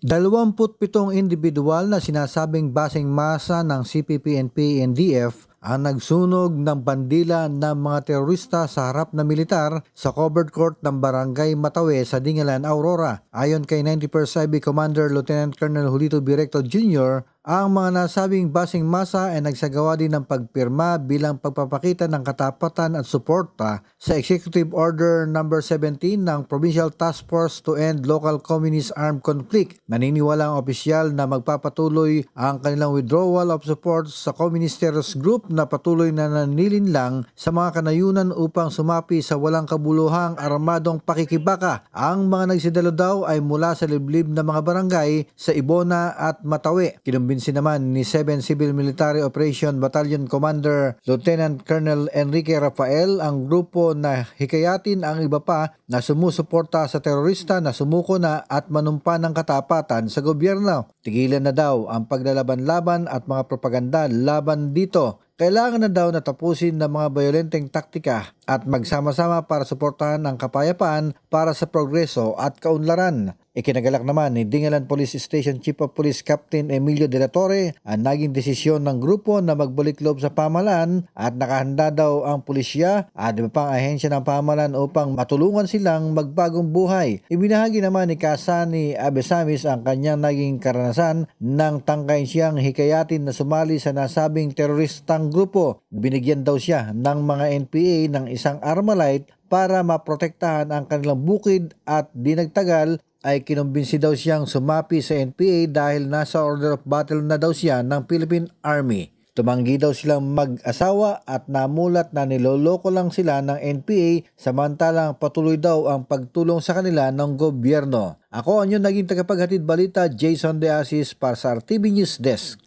27 individual na sinasabing basing masa ng CPP-NP-NDF ang nagsunog ng bandila ng mga terorista sa harap na militar sa covered court ng Barangay Matawe sa Dingalan, Aurora. Ayon kay 91st IB Commander Lieutenant Colonel Julito Birecto Jr., ang mga nasabing basing masa ay nagsagawa din ng pagpirma bilang pagpapakita ng katapatan at suporta sa Executive Order No. 17 ng Provincial Task Force to End Local Communist Armed Conflict. Naniniwala ang opisyal na magpapatuloy ang kanilang withdrawal of support sa communist terrorist group na patuloy na nanilinlang sa mga kanayunan upang sumapi sa walang kabuluhang armadong pakikibaka. Ang mga nagsidalo daw ay mula sa liblib na mga barangay sa Ibona at Matawe. Kinumbinsi naman ni 7 Civil Military Operation Battalion Commander Lieutenant Colonel Enrique Rafael ang grupo na hikayatin ang iba pa na sumusuporta sa terorista na sumuko na at manumpa ng katapatan sa gobyerno. Tigilan na daw ang paglalaban-laban at mga propaganda laban dito. Kailangan na daw natapusin ng mga bayolenteng taktika at magsama-sama para suportahan ang kapayapaan para sa progreso at kaunlaran. Ikinagalak naman ni Dingalan Police Station Chief of Police Captain Emilio de la Torre ang naging desisyon ng grupo na magbalik loob sa pamahalaan at nakahanda daw ang pulisya at iba pang ahensya ng pamahalaan upang matulungan silang magbagong buhay. Ibinahagi naman ni Kasani Abesamis ang kanyang naging karanasan ng tangkayin siyang hikayatin na sumali sa nasabing teroristang grupo. Binigyan daw siya ng mga NPA ng isang Armalite para maprotektahan ang kanilang bukid at di nagtagal ay kinumbinsi daw siyang sumapi sa NPA dahil nasa order of battle na daw siya ng Philippine Army. Tumanggi daw silang mag-asawa at namulat na niloloko lang sila ng NPA samantalang patuloy daw ang pagtulong sa kanila ng gobyerno. Ako ang inyong naging tagapaghatid balita, Jason De Asis para sa RTV News Desk.